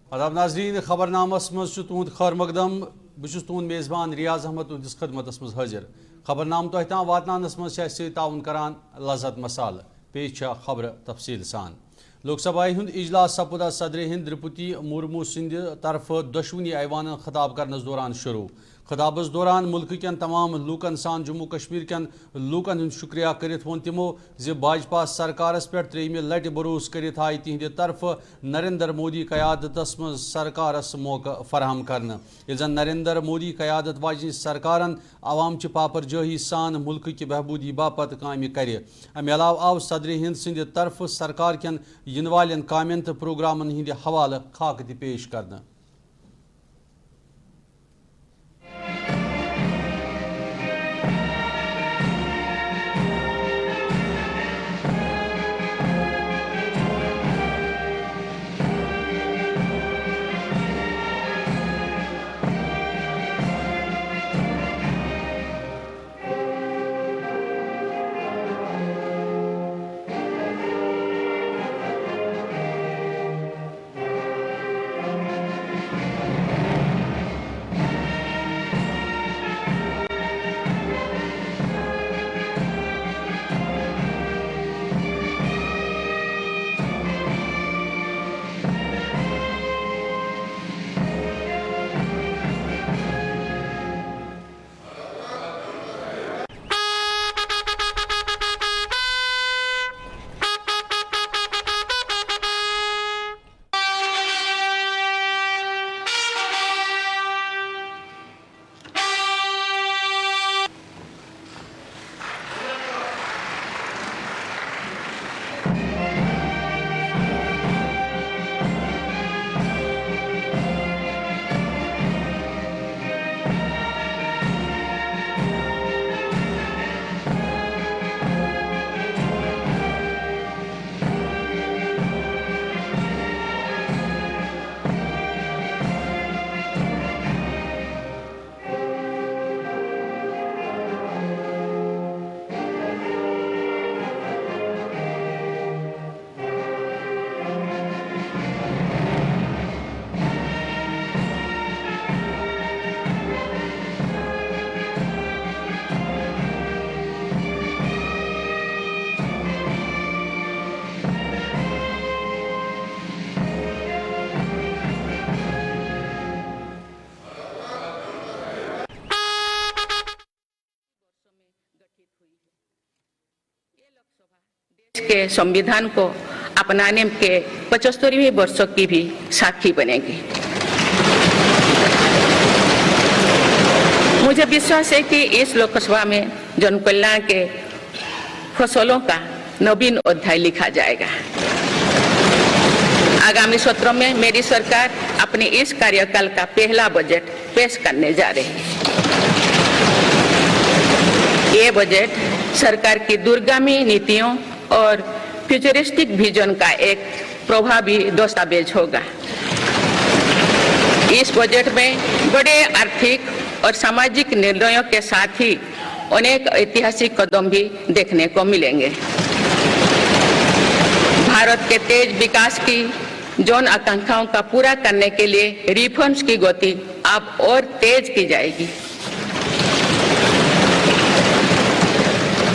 आदाब नाजरीन खबरनामस मज तुंद खैर मकदम बहुत तुंद मेज़बान रियाज अहमद तुंदिस खदमतस मज हाजिर खबरनाम तह ताम वातनानस मज ताउन करान लज़त मसाल पेश खबर तफसील सान लोकसभा हुंद इजलास सपुदा सदर हिंद द्रौपदी मुर्मू सिंध तरफ दशवनी ऐवान खिताब करनस दौरान शुरू खिताबस दौरान मुल्क कन तमाम लूकन सान जम्मू कश्मीर कन लूकन हुंद शुक्रिया करित वोन तिमो जे भाजपा सरकारस पे त्रेयमे लटि भरोस करित आय तिहंदे तरफ नरेंद्र मोदी कयादतस मज सरकारस मौका फराहम करन यिल जन नरेंद्र मोदी कयादत वाजन सरकारन आवाम च पापर जही सान मुल्क की बहबूदी बापत काम करे अमे अलाव आव सदर हिंद सिंध तरफ सरकार कन इन वालन कामन तो प्रोग्रामन हिंदे हवाले खाक ति पेश करना। के संविधान को अपनाने के 75वें वर्षों की भी साक्षी बनेगी। मुझे विश्वास है कि इस लोकसभा में जन कल्याण के फसलों का नवीन अध्याय लिखा जाएगा। आगामी सत्रों में मेरी सरकार अपने इस कार्यकाल का पहला बजट पेश करने जा रही है। ये बजट सरकार की दूरगामी नीतियों और फ्यूचरिस्टिक विजन का एक प्रभावी दस्तावेज होगा। इस बजट में बड़े आर्थिक और सामाजिक निर्णयों के साथ ही अनेक ऐतिहासिक कदम भी देखने को मिलेंगे। भारत के तेज विकास की जन आकांक्षाओं का पूरा करने के लिए रिफॉर्म्स की गति अब और तेज की जाएगी।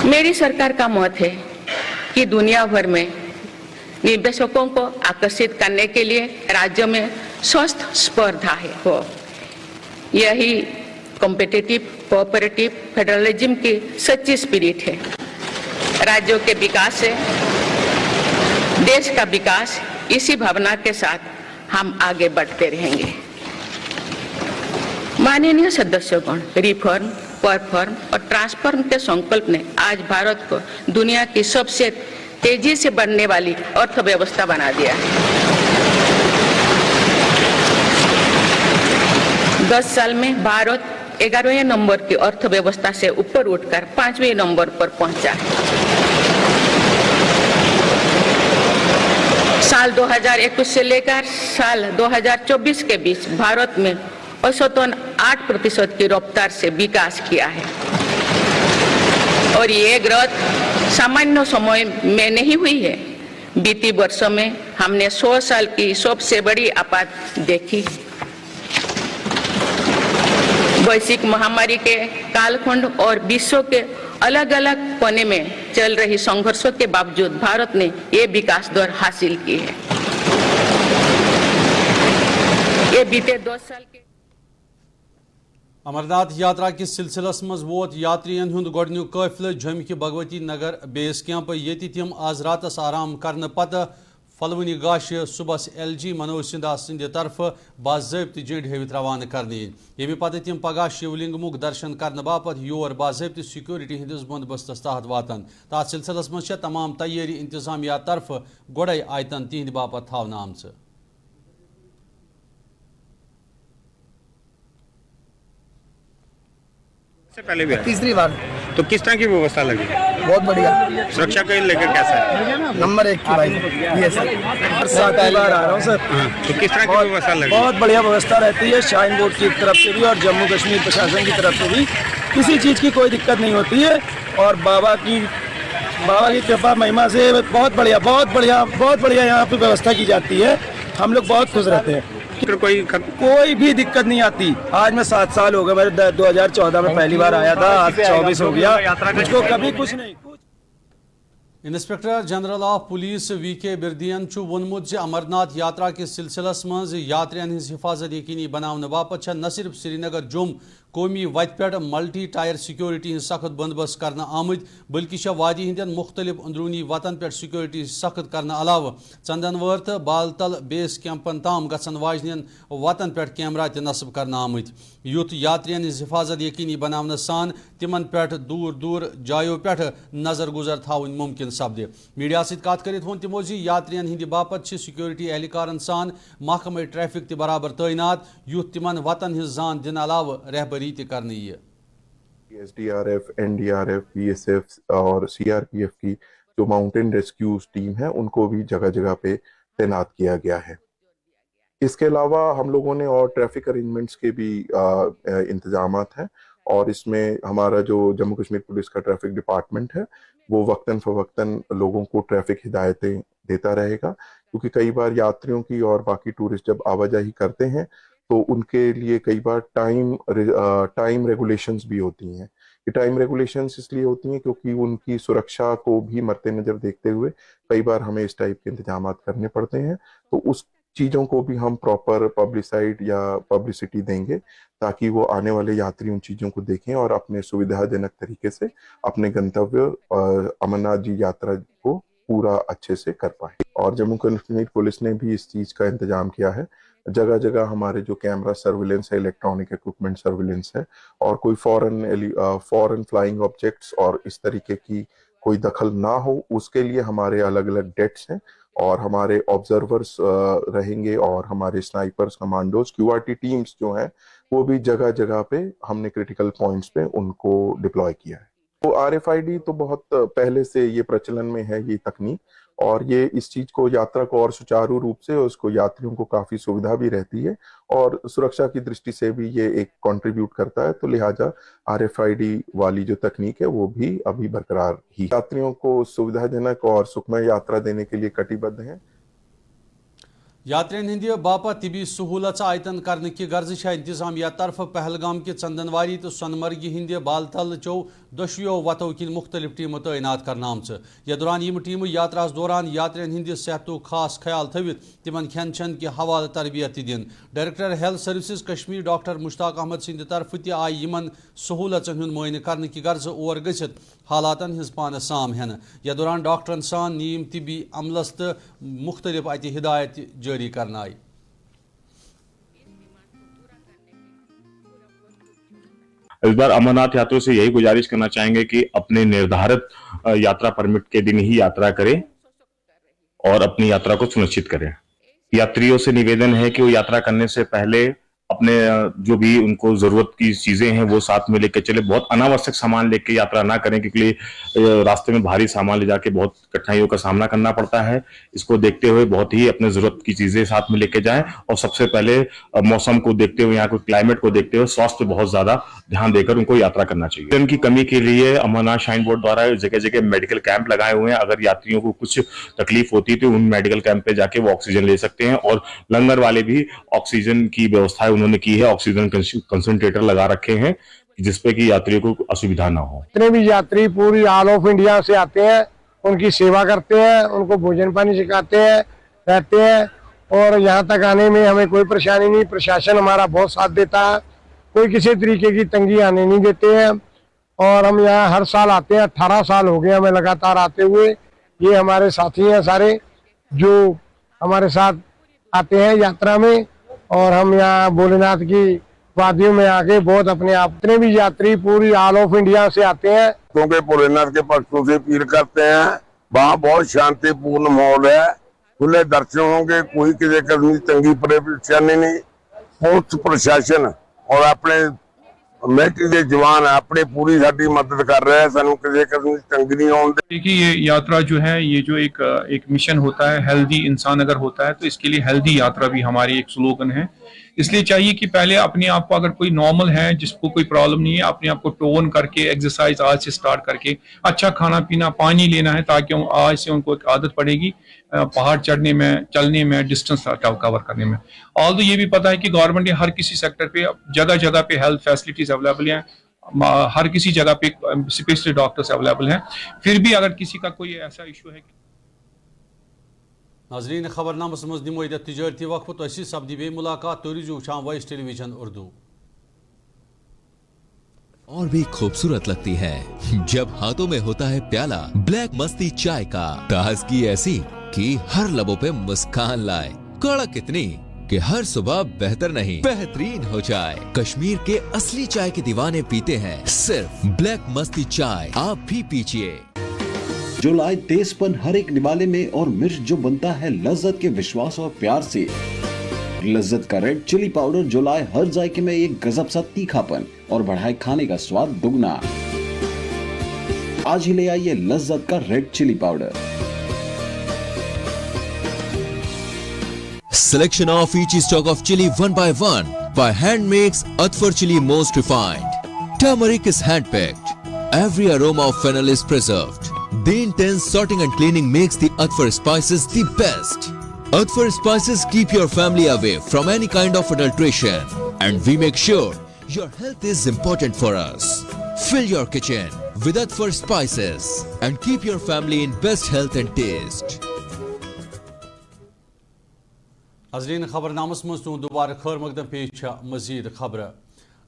मेरी सरकार का मत है कि दुनिया भर में निवेशकों को आकर्षित करने के लिए राज्यों में स्वस्थ स्पर्धा हो। यही कॉम्पिटिटिव कोऑपरेटिव फेडरलिज्म की सच्ची स्पिरिट है। राज्यों के विकास से देश का विकास, इसी भावना के साथ हम आगे बढ़ते रहेंगे। माननीय सदस्यगण, रिफॉर्म, परफॉर्म और ट्रांसफॉर्म के संकल्प ने आज भारत को दुनिया की सबसे तेजी से बढ़ने वाली अर्थव्यवस्था बना दिया है। 10 साल में भारत 11वें नंबर की अर्थव्यवस्था से ऊपर उठकर 5वें नंबर पर पहुंचा। साल 2021 से लेकर साल 2024 के बीच भारत में औसतन 8% की रफ्तार से विकास किया है और ये ग्रोथ सामान्य समय में नहीं हुई है, बीती वर्षों में हमने 100 साल की सबसे बड़ी आपात देखी। वैश्विक महामारी के कालखंड और विश्व के अलग अलग कोने में चल रही संघर्षों के बावजूद भारत ने ये विकास दर हासिल की है। ये बीते 2 साल के अमरनाथ यात्रा किस सिलसिलस मज वोत यात्रियन हुंद गोडन्यु काफिल जम कि भगवती नगर बेस कैंप येति तिम आज रातस आराम करने पत फलवनी गाश सुबह LG मनोज सिंह सिंद तरफ बाज़ाब्त झंड हेवित रवाना करने यमि पत तिम पगह शिवलिंगमुक दर्शन करने बापत योर बाज़ाब्त सिक्योरिटी हंदिस बंदोबस्तस तहत वातन तथ सिलसिलस मज तमाम तैयारी इंतजामिया तरफ गोड़े आयतन तिहंद बापत थावना आमच। से पहले भी तीसरी बार। तो किस तरह की व्यवस्था लगी? बहुत बढ़िया। सुरक्षा को लेकर कैसा है? नंबर 1 की भाई ये सर। पहली बार आ रहा हूँ सर। तो किस तरह की व्यवस्था लगी? बहुत बढ़िया व्यवस्था रहती है शाइन बोर्ड की तरफ से भी और जम्मू कश्मीर प्रशासन की तरफ से भी किसी चीज़ की कोई दिक्कत नहीं होती है और बाबा की कृपा महिमा से बहुत बढ़िया यहाँ पे व्यवस्था की जाती है। हम लोग बहुत खुश रहते हैं। कोई भी दिक्कत नहीं आती। आज मैं 7 साल हो गए, मेरे 2014 में पहली बार आया था, आज 24 हो गया, मुझको कभी कुछ नहीं। Inspector general of police VK बिरदियन वोनमुत जे अमरनाथ यात्रा के सिलसिलस मज यात्रियन हिंज हिफाजत यकीनी बनाने बापत न सिर्फ श्रीनगर जुम कौमी वत पे मल्टी टायर सिक्योरिटी हिंज सख्त बंदोबस्त करना आमद बल्कि वादी हंदन मुख्तलिफ अंदरूनी वतन पे सिक्योरिटी सख्त करने अलावा चंदनवर तो बालतल बेस कैंपन ताम गसन वाजन वतन पे कैमरा नस्ब करना आमद युथ यात्रियन हिंज हिफाजत यकीनी बनाने सान तिमन पे दूर दूर जायों पे नजर गुजर थावन मुमकिन सपदे। मीडिया सत कत कर वो तमो यात्रियन हंद बापत सिक्योरिटी एहलकारन सान महकमे ट्रैफिक ते बराबर तैनात युथ तिमन वतन हिंज जान दिन अलावा रहबरी करनी है। SDRF, NDRF, BSF और CRPF की जो माउंटेन रेस्क्यू टीम है उनको भी जगह जगह पे तैनात किया गया है। इसके अलावा हम लोगों ने और ट्रैफिक अरेंजमेंट्स के भी इंतजामात हैं और इसमें हमारा जो जम्मू कश्मीर पुलिस का ट्रैफिक डिपार्टमेंट है वो वक्तन फवक्तन लोगों को ट्रैफिक हिदायतें देता रहेगा क्योंकि कई बार यात्रियों की और बाकी टूरिस्ट जब आवाजाही करते हैं तो उनके लिए कई बार टाइम रेगुलेशंस भी होती हैं। ये टाइम रेगुलेशंस इसलिए होती हैं क्योंकि उनकी सुरक्षा को भी मद्दे नज़र देखते हुए कई बार हमें इस टाइप के इंतजामात करने पड़ते हैं। तो उस चीज़ों को भी हम प्रॉपर पब्लिसाइड या पब्लिसिटी देंगे ताकि वो आने वाले यात्री उन चीज़ों को देखें और अपने सुविधाजनक तरीके से अपने गंतव्य अमरनाथ जी यात्रा को पूरा अच्छे से कर पाए। और जम्मू कश्मीर पुलिस ने भी इस चीज़ का इंतजाम किया है। जगह जगह हमारे जो कैमरा सर्विलेंस है, इलेक्ट्रॉनिक इक्विपमेंट सर्विलेंस है और कोई फॉरेन फ्लाइंग ऑब्जेक्ट्स और इस तरीके की कोई दखल ना हो उसके लिए हमारे अलग अलग डेट्स हैं और हमारे ऑब्जर्वर्स रहेंगे और हमारे स्नाइपर्स, कमांडोज, QRT टीम्स जो हैं वो भी जगह जगह पे हमने क्रिटिकल पॉइंट्स पे उनको डिप्लॉय किया है। तो RFID तो बहुत पहले से ये प्रचलन में है ये तकनीक और ये इस चीज को यात्रा को और सुचारू रूप से उसको यात्रियों को काफी सुविधा भी रहती है और सुरक्षा की दृष्टि से भी ये एक कंट्रीब्यूट करता है। तो लिहाजा RFID वाली जो तकनीक है वो भी अभी बरकरार ही यात्रियों को सुविधाजनक और सुखमय यात्रा देने के लिए कटिबद्ध है। यात्रियन हंद बापत तिबी सहूलत आयतन करने की गर्ज इंतजामिया तरफ पहलगाम के चंदनवारी तो सोनमर्ग हंद बालतल चो दशो वतो किन मुख्तलिफ टीमों तैनात करना आमच। यह दौरान यम टीम यात्रा दौरान यात्रियन हंद सेहत खास ख्याल थवित तिमन खेन छन के हवाले तरबियत दिन। Director health services Kashmir doctor Mushtaq Ahmed सिंद तरफ तय आई यमन सहूलतन हुंद मुआयन करने की गर्ज और गसित हालातन हिंज पान साम हेन। यह दौरान डॉक्टरन सान नीम तिबी अमलस तो मुख्तलिफ अत हिदायत जारी करना आई। इस बार अमरनाथ यात्रियों से यही गुजारिश करना चाहेंगे कि अपने निर्धारित यात्रा परमिट के दिन ही यात्रा करें और अपनी यात्रा को सुनिश्चित करें। यात्रियों से निवेदन है कि वो यात्रा करने से पहले अपने जो भी उनको जरूरत की चीजें हैं वो साथ में लेके चले। बहुत अनावश्यक सामान लेके यात्रा ना करें, क्योंकि रास्ते में भारी सामान ले जाके बहुत कठिनाइयों का सामना करना पड़ता है। इसको देखते हुए बहुत ही अपने जरूरत की चीजें साथ में लेके जाएं, और सबसे पहले मौसम को देखते हुए, यहाँ को क्लाइमेट को देखते हुए स्वास्थ्य बहुत ज्यादा ध्यान देकर उनको यात्रा करना चाहिए। ऑक्सीजन की कमी के लिए अमरनाथ श्राइन बोर्ड द्वारा जगह जगह मेडिकल कैंप लगाए हुए हैं। अगर यात्रियों को कुछ तकलीफ होती है तो उन मेडिकल कैंप पे जाके वो ऑक्सीजन ले सकते हैं, और लंगर वाले भी ऑक्सीजन की व्यवस्था उन्होंने की है, ऑक्सीजन कंसंट्रेटर लगा रखे हैं जिसपे कि यात्रियों को असुविधा ना हो। जितने भी यात्री पूरी ऑल ऑफ इंडिया से आते हैं उनकी सेवा करते हैं, उनको भोजन पानी सिखाते हैं, रहते हैं, और यहाँ तक आने में हमें कोई परेशानी नहीं। प्रशासन हमारा बहुत साथ देता है, कोई किसी तरीके की तंगी आने नहीं देते हैं, और हम यहाँ हर साल आते हैं। 18 साल हो गए हमें लगातार आते हुए। ये हमारे साथी हैं सारे जो हमारे साथ आते हैं यात्रा में, और हम यहाँ भोलेनाथ की वादियों में आके बहुत अपने आप, जितने भी यात्री पूरी ऑल ऑफ इंडिया से आते हैं, क्योंकि भोलेनाथ के भक्तों से अपील करते हैं। वहाँ बहुत शांतिपूर्ण माहौल है, खुले दर्शन होंगे, कोई किसी किस्म की तंगी परेशानी नहीं। पुलिस प्रशासन और अपने मिलिट्री के जवान अपनी पूरी साडी मदद कर रहे हैं, सानू किसी किस्म की तंगी नहीं होने। देखिए ये यात्रा जो है, ये जो एक मिशन होता है, हेल्दी इंसान अगर होता है तो इसके लिए हेल्दी यात्रा भी हमारी एक स्लोगन है। इसलिए चाहिए कि पहले अपने आप को, अगर कोई नॉर्मल है जिसको कोई प्रॉब्लम नहीं है, अपने आप को टोन करके एक्सरसाइज आज से स्टार्ट करके, अच्छा खाना पीना, पानी लेना है, ताकि आज से उनको एक आदत पड़ेगी पहाड़ चढ़ने में, चलने में, डिस्टेंस कवर करने में। ऑल्दो ये भी पता है कि गवर्नमेंट ने हर किसी सेक्टर पे जगह जगह पे हेल्थ फैसिलिटीज अवेलेबल हैं, हर किसी जगह पे स्पेशलिस्ट डॉक्टर्स अवेलेबल हैं, फिर भी अगर किसी का कोई ऐसा इशू है। नाजरीन खबरनामस मज निमो तिजारती वक्फ तो सपदी बे मुलाकात तोरीजू वुचान वॉइस टेलीविजन उर्दू। और भी खूबसूरत लगती है जब हाथों में होता है प्याला ब्लैक मस्ती चाय का। ताजगी ऐसी कि हर लबों पे मुस्कान लाए, कड़क इतनी कि हर सुबह बेहतर नहीं बेहतरीन हो जाए। कश्मीर के असली चाय के दीवाने पीते हैं सिर्फ ब्लैक मस्ती चाय, आप भी पीजिए। जो लाए तेजपन हर एक निवाले में, और मिर्च जो बनता है लज्जत के विश्वास और प्यार से। लज्जत का रेड चिली पाउडर जो लाए हर जायके में एक गजब सा तीखापन और बढ़ाए खाने का स्वाद दुगना। आज ही ले आइए लज्जत का red chilli powder. Selection of each stock of chili one by one by hand makes Atfar chili most refined. Turmeric is hand picked. Every aroma of fennel is preserved. The intense sorting and cleaning makes the Atfar spices the best. Atfar spices keep your family away from any kind of adulteration, and we make sure your health is important for us. Fill your kitchen with Atfar spices and keep your family in best health and taste. नाज़रीन खबरनामस मज तुम दोबारा खैर मकदम पेश मजीद खबर।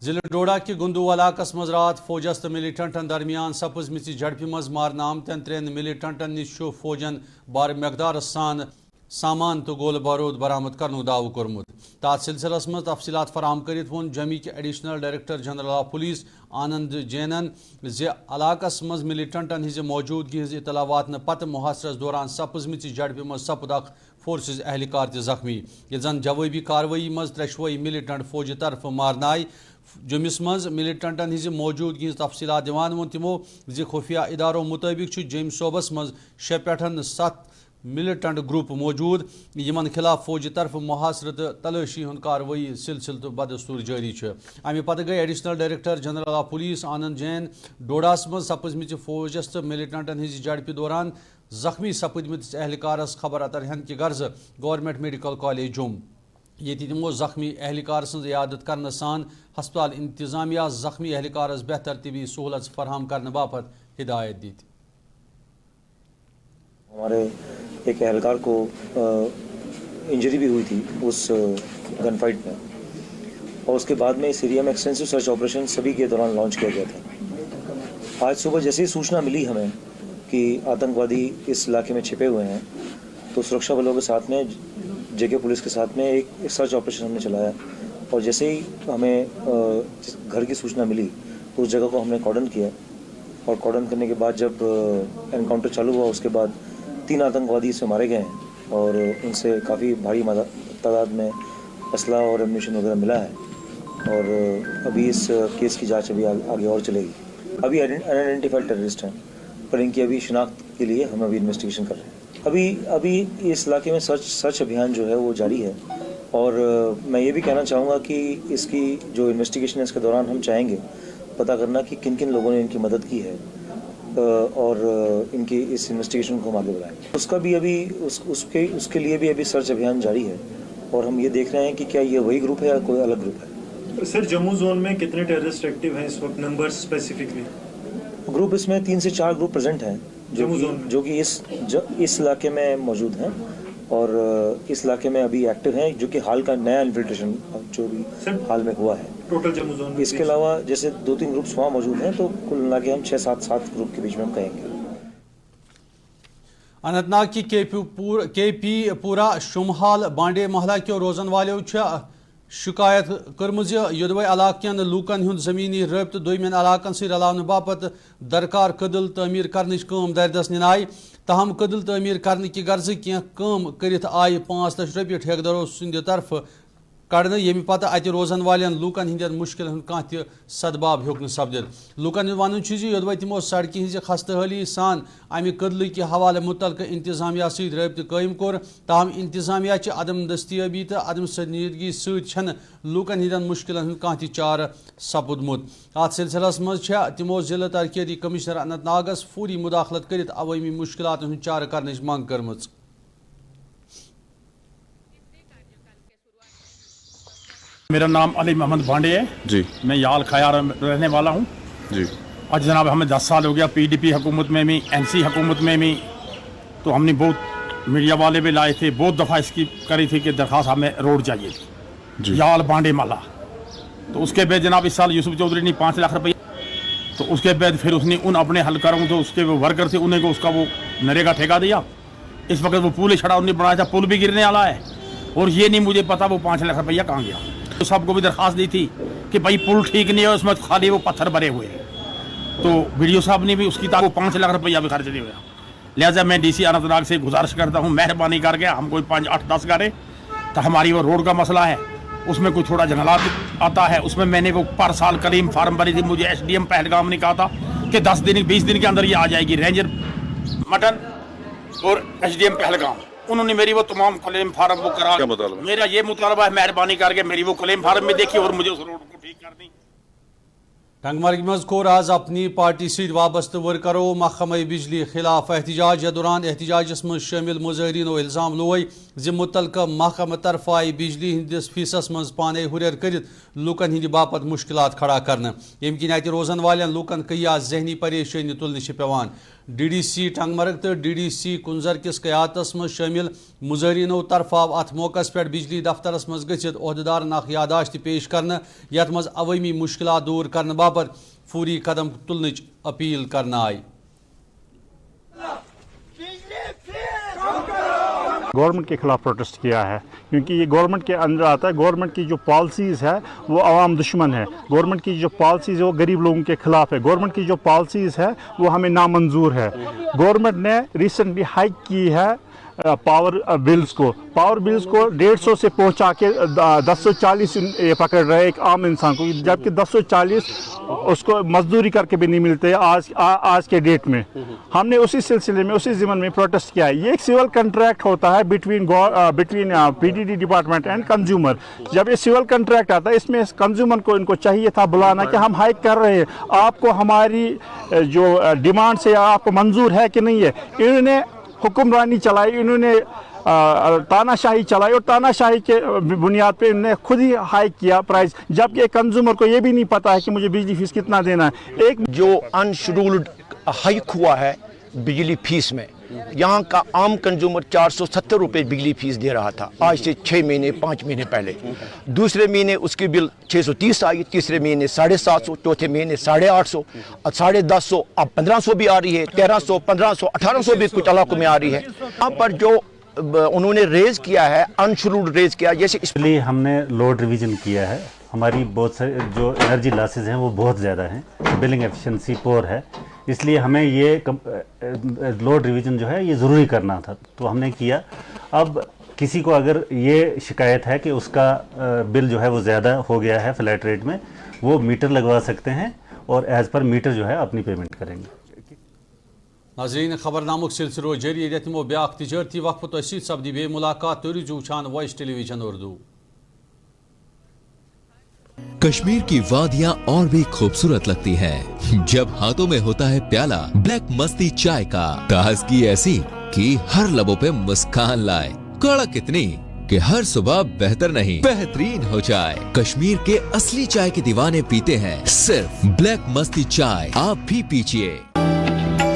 जिले डोडा कि गुंदू इलाकस मज रात फौजस तो मिलिटेंटन दरमियान सपजमिस झड़पि मज मारन आमतन 3 मिलिटेंटन निश फौजन बार मकदार सान सामान तो गोल बारूद बरामद करने दाव कोर्मुत। तथ सिलसिलस मज तफसीलात फराम करित वोन जमी के additional director general of police Anand जैनन जे इलाकस मज मिलिटेंटन हिज मौजूदगी हज इतला वातन पत मुहासरस दौरान सपजमिस झड़पि मज सपद अख फोर्सेज एहलकार ते जख्मी। ये जन जवाबी कार्रवाई मज 3 मिलिटेंट फौज तरफ मारनाय जमिस मज मिलिटेंटन हिज मौजूदगी तफसीलात दिवान वोन तिमो जे खुफिया इदारों मुताबिक जम सोबस मज 6 पेठन 7 मिलिटेंट ग्रुप मौजूद यमन खिलाफ फौज तरफ मुहासरत तलाशी हूं कार्रवाई सिलसिल तो बदस्तूर जारी अमे पत गई additional director general of police Anand Jain डोडास मज सपजमिच फौजस तो मिलिटेंटन हिज झड़पि दौरान जख्मी सपदमित एहलकारस खबर अतर हन कि गर्ज गवर्नमेंट मेडिकल कॉलेज जुम ये तमो जख्मी एहलकार सज इयादत करने सान हस्पताल इंतजामिया जख्मी एहलकारस बेहतर तबी सहूलत फराहम करने बापत हिदायत दी। हमारे एक एहलकार को इंजरी भी हुई थी उस गन फाइट में, और उसके बाद में इस एरिया में एक्सटेंसिव सर्च ऑपरेशन सभी के दौरान लॉन्च किया गया था। आज सुबह जैसे ही सूचना मिली हमें कि आतंकवादी इस इलाके में छिपे हुए हैं, तो सुरक्षा बलों के साथ में जेके पुलिस के साथ में एक सर्च ऑपरेशन हमने चलाया, और जैसे ही हमें घर की सूचना मिली उस जगह को हमने कॉर्डन किया, और कॉर्डन करने के बाद जब एनकाउंटर चालू हुआ उसके बाद 3 आतंकवादी इससे मारे गए हैं, और उनसे काफ़ी भारी तादाद में असला और एम्यूनिशन वगैरह मिला है। और अभी इस केस की जांच अभी आगे और चलेगी। अभी अनआइडेंटिफाइड टेररिस्ट हैं, पर इनकी अभी शिनाख्त के लिए हम अभी इन्वेस्टिगेशन कर रहे हैं। अभी इस इलाके में सर्च अभियान जो है वो जारी है, और मैं ये भी कहना चाहूँगा कि इसकी जो इन्वेस्टिगेशन है इसके दौरान हम चाहेंगे पता करना कि किन किन लोगों ने इनकी मदद की है, और इनकी इस इन्वेस्टिगेशन को हम आगे बढ़ाएंगे। उसका भी अभी उसके लिए भी अभी सर्च अभियान जारी है, और हम ये देख रहे हैं कि क्या ये वही ग्रुप है या कोई अलग ग्रुप है। सर, जम्मू जोन में कितने टेररिस्ट एक्टिव हैं इस वक्त, नंबर्स स्पेसिफिकली? ग्रुप इसमें 3 से 4 ग्रुप प्रेजेंट हैं जो कि इस इलाके में मौजूद हैं, और इस इलाके में अभी एक्टिव हैं, जो कि हाल का नया इन्फिल्ट्रेशन जो भी हाल में हुआ है। टोटल जम्मू जोन में इसके अलावा जैसे 2-3 ग्रुप्स वहाँ मौजूद हैं, तो कुल मिला के हम 6-7 ग्रुप के बीच में हम कहेंगे। अनंतनाग की केपी पूरा शुमहाल बांडे महला के रोजन वालों शिकायत कर्मज युदवे इलाकन लूकन हुंद जमीनी रब्त दोयमन इलाकन से रलावन बापत दरकार कदल तमीर करने काम दरदस निनाय, तहम कदल तमीर करने की गर्ज क्या काम करित आय 5 लाख रुपये ठेकेदारों सिंध तरफ कड़ने, यमि पता अत रोजन वाले लूकन हंद मुश्किल कह सदबाब हेक सपदित। लूकन वन योदवे तमो सड़क हज खस्तहाली सान अमि कदल के हवाले मुतलक इंतजामिया सत रब्त कायम कोर, ताहम इंतजामिया अदम दस्तियाबी तो अदम संजीदगी सतन लूकन हंद मुश्किल कह चार सपुदमुत। अत सिलसिलस मज तमो जिला तरक्याती कमिश्नर अनंतनागस फौरी मुदाखलत कर अवामी मुश्किलात चार करने मंग कर्म। मेरा नाम अली मोहम्मद भांडे है जी, मैं याल खयार रहने वाला हूँ जी। आज जनाब हमें 10 साल हो गया पीडीपी हुकूमत में भी, एनसी हुकूमत में भी, तो हमने बहुत मीडिया वाले भी लाए थे, बहुत दफ़ा इसकी करी थी कि दरख्वास्त हमें रोड चाहिए थी याल बांडे माला। तो उसके बाद जनाब इस साल यूसुफ चौधरी ने 5 लाख रुपये, तो उसके बाद फिर उसने उन अपने हलकारों तो उसके वो वर्कर थे उन्हें को उसका वो नरेगा ठेका दिया। इस वक्त वो पुल छड़ा उन्हें बनाया था, पुल भी गिरने वाला है, और ये नहीं मुझे पता वो 5 लाख रुपया कहाँ गया। तो सबको भी दरख्वास्त दी थी कि भाई पुल ठीक नहीं है, उसमें खाली वो पत्थर भरे हुए हैं। तो वीडियो साहब ने भी उसकी वो 5 लाख रुपया भी खर्च नहीं हुआ। लिहाजा मैं डीसी अनंतनाग से गुजारिश करता हूँ, मेहरबानी करके हम कोई 5-8-10 करें, तो हमारी वो रोड का मसला है, उसमें कोई थोड़ा जंगलात आता है, उसमें मैंने वो पर साल कलीम फार्म भरी थी। मुझे SDM पहलगाम ने कहा था कि 10 दिन 20 दिन के अंदर ये आ जाएगी, रेंजर मटन और SDM पहलगाम। उन्होंने मेरी वो तमाम क्लेम फार्म वो करा, मेरा ये मुतालबा है मेहरबानी करके मेरी वो क्लेम फार्म में देखी और मुझे उस रोड को ठीक कर दी। टंगमर्ग मज कोर आज अपनी पार्टी सत वाबस्त वर्करों महकमे बिजली खिलाफ एहतजाज। या दौरान एहतजाजस मज शामिल मुजाहरीनो इल्जाम लोय जि मुतलका महकमे तरफ आई बिजली हंदिस फीसस मज पाने हुरर कर लूकन हंद बापत मुश्किलात खड़ा करने, यम किन अत रोजन वाले लूकन कया जहनी परेशानी तुलने पेवान। DDC टंगमर्ग तो DDC कुंजर किस क्यादतस मज शामिल मुजाहरीनो तरफ आव अत मौके पे बिजली दफ्तरस मज गच्छित ओहदेदारन अख यादाश्त पेश करने, यथ मज अवामी मुश्किलात दूर करने बापत फौरी कदम तुलने अपील करना आई। गवर्नमेंट के खिलाफ प्रोटेस्ट किया है, क्योंकि ये गवर्नमेंट के अंदर आता है। गवर्नमेंट की जो पॉलिसीज़ है वो आवाम दुश्मन है, गवर्नमेंट की जो पॉलिसीज़ है वो गरीब लोगों के खिलाफ है, गवर्नमेंट की जो पॉलिसीज़ है वो हमें नामंजूर है। गवर्नमेंट ने रिसेंटली हाइक की है पावर बिल्स को 150 से पहुंचा के 1040 ये पकड़ रहे एक आम इंसान को, जबकि 1040 उसको मजदूरी करके भी नहीं मिलते आज के डेट में। हमने उसी सिलसिले में उसी ज़िमन में प्रोटेस्ट किया है। ये एक सिविल कॉन्ट्रैक्ट होता है between PDD department and consumer. जब ये सिविल कॉन्ट्रैक्ट आता है इसमें कंज्यूमर को इनको चाहिए था बुलाना कि हम हाइक कर रहे हैं, आपको हमारी जो डिमांड से आपको मंजूर है कि नहीं है। इन्होंने हुक्मरानी चलाई, इन्होंने तानाशाही चलाई और तानाशाही के बुनियाद पे इन्होंने खुद ही हाइक किया प्राइस, जबकि एक कंज्यूमर को ये भी नहीं पता है कि मुझे बिजली फीस कितना देना है। एक जो अनशेड्यूल्ड हाइक हुआ है बिजली फीस में, यहाँ का आम कंज्यूमर 470 रुपये बिजली फीस दे रहा था आज से 6 महीने 5 महीने पहले। दूसरे महीने उसकी बिल 630 आई, तीसरे महीने 750, चौथे महीने 850, 1050, अब 1500 भी आ रही है, 1300, 1500, 1800 भी कुछ इलाकों में आ रही है। यहाँ पर जो उन्होंने रेज किया है अनशेड्यूल्ड रेज किया, जैसे इसलिए हमने लोड रिवीजन किया है। हमारी बहुत सारे जो एनर्जी लॉसेज हैं वो बहुत ज़्यादा हैं, बिलिंग एफिशिएंसी पोर है, इसलिए हमें ये लोड रिवीजन जो है ये ज़रूरी करना था, तो हमने किया। अब किसी को अगर ये शिकायत है कि उसका बिल जो है वो ज़्यादा हो गया है फ्लैट रेट में, वो मीटर लगवा सकते हैं और एज़ पर मीटर जो है अपनी पेमेंट करेंगे। नाज़रीन, खबरनामुक सिलसिलो जारी रतमो ब्याक तिजारती वक्फ तो सब्दी बे मुलाकात तो रुझान वॉइस टेलीविजन उर्दू। कश्मीर की वादियां और भी खूबसूरत लगती हैं जब हाथों में होता है प्याला ब्लैक मस्ती चाय का। ताजगी ऐसी कि हर लबों पे मुस्कान लाए, कड़क इतनी कि हर सुबह बेहतर नहीं बेहतरीन हो जाए। कश्मीर के असली चाय के दीवाने पीते हैं सिर्फ ब्लैक मस्ती चाय, आप भी पीजिए।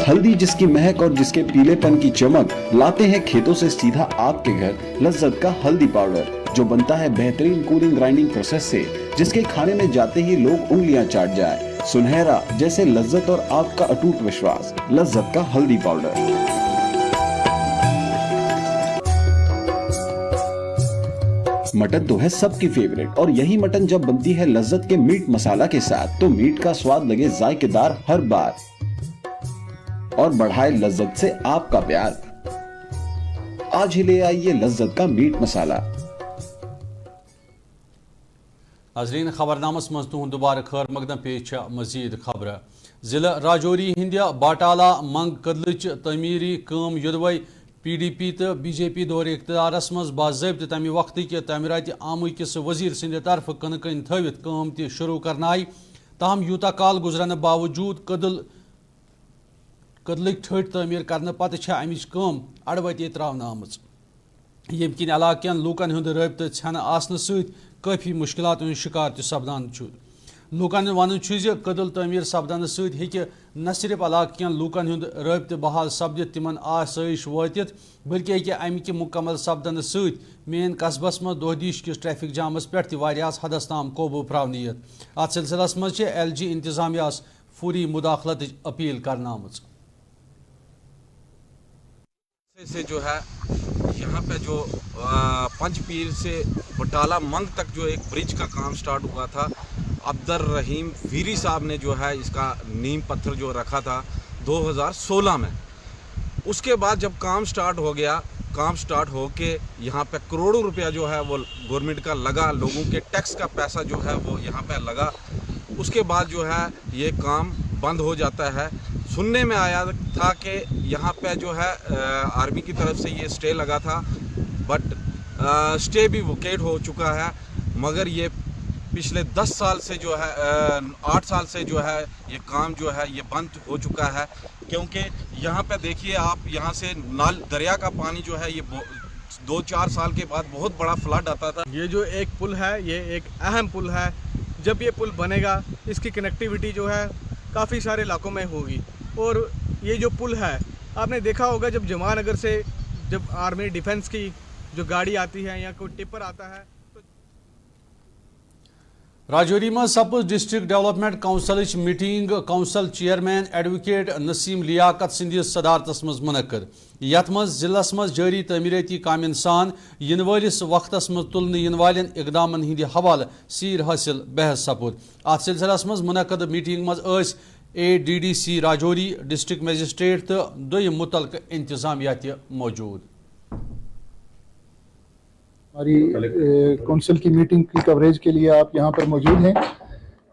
हल्दी जिसकी महक और जिसके पीलेपन की चमक, लाते हैं खेतों से सीधा आपके घर लज्जत का हल्दी पाउडर, जो बनता है बेहतरीन कूलिंग ग्राइंडिंग प्रोसेस से, जिसके खाने में जाते ही लोग उंगलियां चाट जाए। सुनहरा जैसे लज्जत और आपका अटूट विश्वास, लज्जत का हल्दी पाउडर। मटन तो है सबकी फेवरेट, और यही मटन जब बनती है लज्जत के मीट मसाला के साथ, तो मीट का स्वाद लगे जायकेदार हर बार और बढ़ाए लज्जत से आपका प्यार। आज ही ले आइए लज्जत का मीट मसाला। नाज़रीन, खबरनामस मज तुहद दुबारा खैर मकदम पेश मजीद खबर। जिला राजौरी हिंद बाटाला मंग कदलच तमीरी काम युदवै PDP तो BJP दौर इख्तियारस मज बाज़ाब्त तमि वक्त कि तमीरात आम किस वजीर सिंद तरफ कन कन थवित काम ति शुरू करना आई। ताहम यूता काल गुजरन बावजूद कदलक ठट तमीर करने पत अमिच काम अड़वत त्रावन आमच, यम किन इलाकन लूकन हुंद रबत छन आसन सत काफी मुश्किलात शिकार ति सपदान। लूकन वन कदल तमीर सपदन सत्य न सिर्फ इलाकन लूकन हुंद रबत बहाल सपदित तिमन आसाइश वातित, बल्कि हेकि अमिक मुकम्मल सपदन सत मेन कस्बस मज दोहदीश किस ट्रैफिक जामस पे वारियास हदस ताम काबू प्रावन यत। अत सिलसिलस मज LG इंतजामियास फौरी मुदाखलत अपील करना आमच। से जो है यहाँ पे जो पंचपीर से बटाला मंग तक जो एक ब्रिज का काम स्टार्ट हुआ था, अब्दुल रहीम वीरी साहब ने जो है इसका नींव पत्थर जो रखा था 2016 में। उसके बाद जब काम स्टार्ट हो गया, काम स्टार्ट हो के यहाँ पे करोड़ों रुपया जो है वो गवर्नमेंट का लगा, लोगों के टैक्स का पैसा जो है वो यहाँ पे लगा। उसके बाद जो है ये काम बंद हो जाता है। सुनने में आया था कि यहाँ पे जो है आर्मी की तरफ से ये स्टे लगा था, बट स्टे भी वोकेट हो चुका है। मगर ये पिछले 10 साल से जो है 8 साल से जो है ये काम जो है ये बंद हो चुका है, क्योंकि यहाँ पे देखिए आप, यहाँ से नाल दरिया का पानी जो है ये 2-4 साल के बाद बहुत बड़ा फ्लड आता था। ये जो एक पुल है ये एक अहम पुल है। जब ये पुल बनेगा इसकी कनेक्टिविटी जो है काफ़ी सारे इलाकों में होगी। और ये जो पुल है आपने देखा होगा, जब जमानगर से जब आर्मी डिफेंस की जो गाड़ी आती है या कोई टिपर आता है। राजौरी में सपज district development council meeting council chairman advocate Naseem Liyaqat सिंदिस सदारतस मज मुनक्कद। यथ मज जिलस मज जारी तमीराती कामन सान इन वालिस वक्तस मज तुलन इन वालन इकदामन हिंद हवाले सीर हासिल बहस सपुद। अत सिलसिलस मज मुनक्कद मीटिंग मज ADDC राजौरी, डिस्ट्रिक्ट मजिस्ट्रेट तो दोयम मुतल्लिक़ इंतजामिया मौजूद। हमारी कौंसिल की मीटिंग की कवरेज के लिए आप यहाँ पर मौजूद हैं।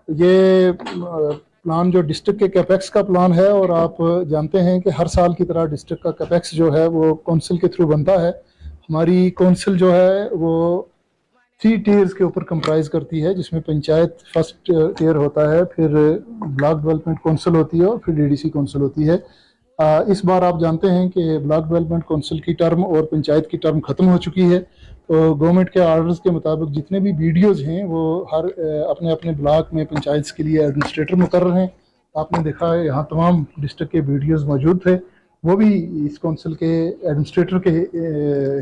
ये प्लान जो डिस्ट्रिक्ट के कैपेक्स का प्लान है, और आप जानते हैं कि हर साल की तरह डिस्ट्रिक्ट का कैपेक्स जो है वो कौंसिल के थ्रू बनता है। हमारी कौंसिल जो है वो 3 टीयर्स के ऊपर कंप्राइज करती है, जिसमें पंचायत फर्स्ट टीयर होता है, फिर ब्लॉक डेवलपमेंट कौंसिल होती है और फिर DDC कौंसिल होती है। इस बार आप जानते हैं कि ब्लॉक डेवलपमेंट कौंसिल की टर्म और पंचायत की टर्म ख़त्म हो चुकी है। तो गवर्नमेंट के आर्डर्स के मुताबिक जितने भी BDOs हैं वो हर अपने अपने ब्लॉक में पंचायत के लिए एडमिनिस्ट्रेटर मुकर्रर हैं। आपने देखा है यहाँ तमाम डिस्ट्रिक्ट के BDOs मौजूद थे, वो भी इस कौंसिल के एडमिनिस्ट्रेटर के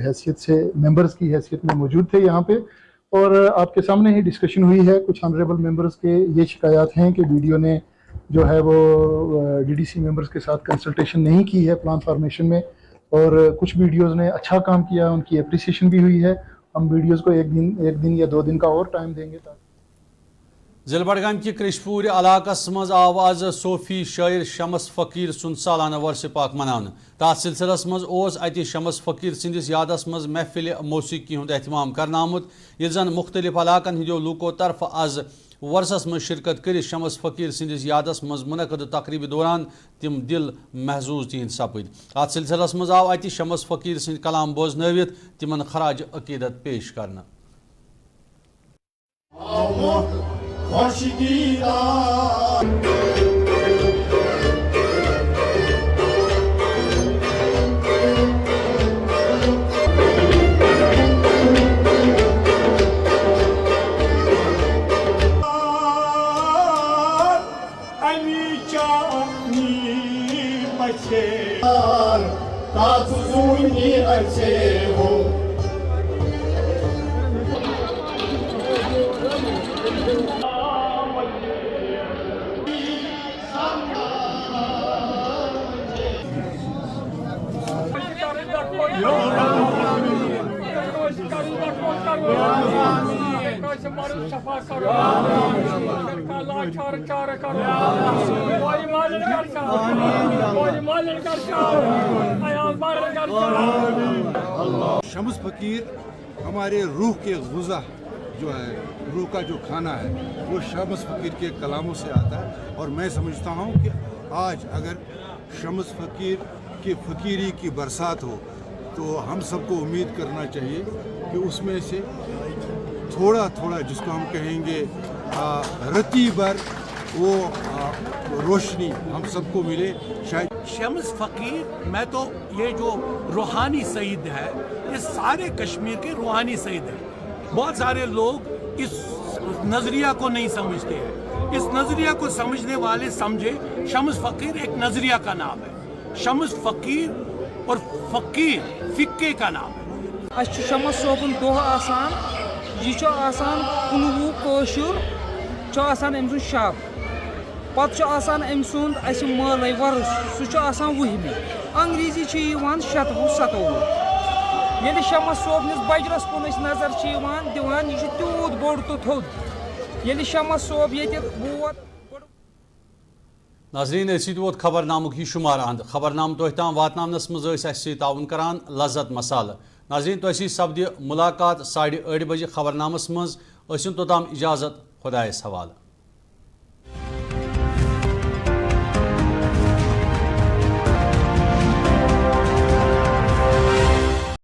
हैसियत से, मेंबर्स की हैसियत में मौजूद थे यहाँ पे। और आपके सामने ही डिस्कशन हुई है। कुछ ऑनरेबल मेंबर्स के ये शिकायत हैं कि BDO ने जो है वो DDC मेंबर्स के साथ कंसल्टेशन नहीं की है प्लान फॉर्मेशन में, और कुछ BDOs ने अच्छा काम किया, उनकी एप्रिसिएशन भी हुई है। हम BDOs को एक दिन या 2 दिन का और टाइम देंगे। ضلع بڈگام کہ کرشپور علاقس مز آو آز صوفی شاعر شمس فقیر سند سالانہ ورثہ پاک مناونہ تات سلسلس مز اوس اتہ شمس فقیر سندس یادس مز محفل موسیقی ہند اہتمام کرنا آمت یہ زن مختلف علاقن ہندو لوکو طرف آز ورثس مز شرکت کر شمس فقیر سندس یادس مز منعقد تقریب دوران تم دل محظوظ تہند سپد ات سلسلس مز آو اتہ شمس فقیر سند کلام بوزنوت تمن خراج عقیدت پیش کرنا शम्स फकीर हमारे रूह के गुज़ा जो है, रूह का जो खाना है वो शम्स फकीर के कलामों से आता है। और मैं समझता हूँ कि आज अगर शम्स फकीर की फ़कीरी की बरसात हो तो हम सबको उम्मीद करना चाहिए कि उसमें से थोड़ा थोड़ा जिसको हम कहेंगे रती भर वो रोशनी हम सबको मिले। शायद शम्स फकीर, मैं तो ये जो रूहानी सईद है, ये सारे कश्मीर के रूहानी सईद है। बहुत सारे लोग इस नज़रिया को नहीं समझते हैं। इस नज़रिया को समझने वाले समझे शम्स फकीर एक नज़रिया का नाम है। शम्स फकीर और फकीर फिक्के का नाम है। शम्स सोबन दोह आसान यह कुनवु कशुर अम सुन शब पत अम सुंद माल वर्ष सह वहमी अंग्रेजी शतवु 27 ये शम्स सोबनिस बजरस कुन नजर दिवान यह तूत बोड़ तो थोद ये शम्स सोब ये वोत। नाजरीन असित वोत खबरनामुक यह शुमार अंद खबरनाम तोह ताम वातनावनस मज ताउन करान लज्जत मसाल। नाजरीन तो सपद मुलाकात 8:30 बजे खबरनामस मज तोताम इजाजत खुदायस हवाले।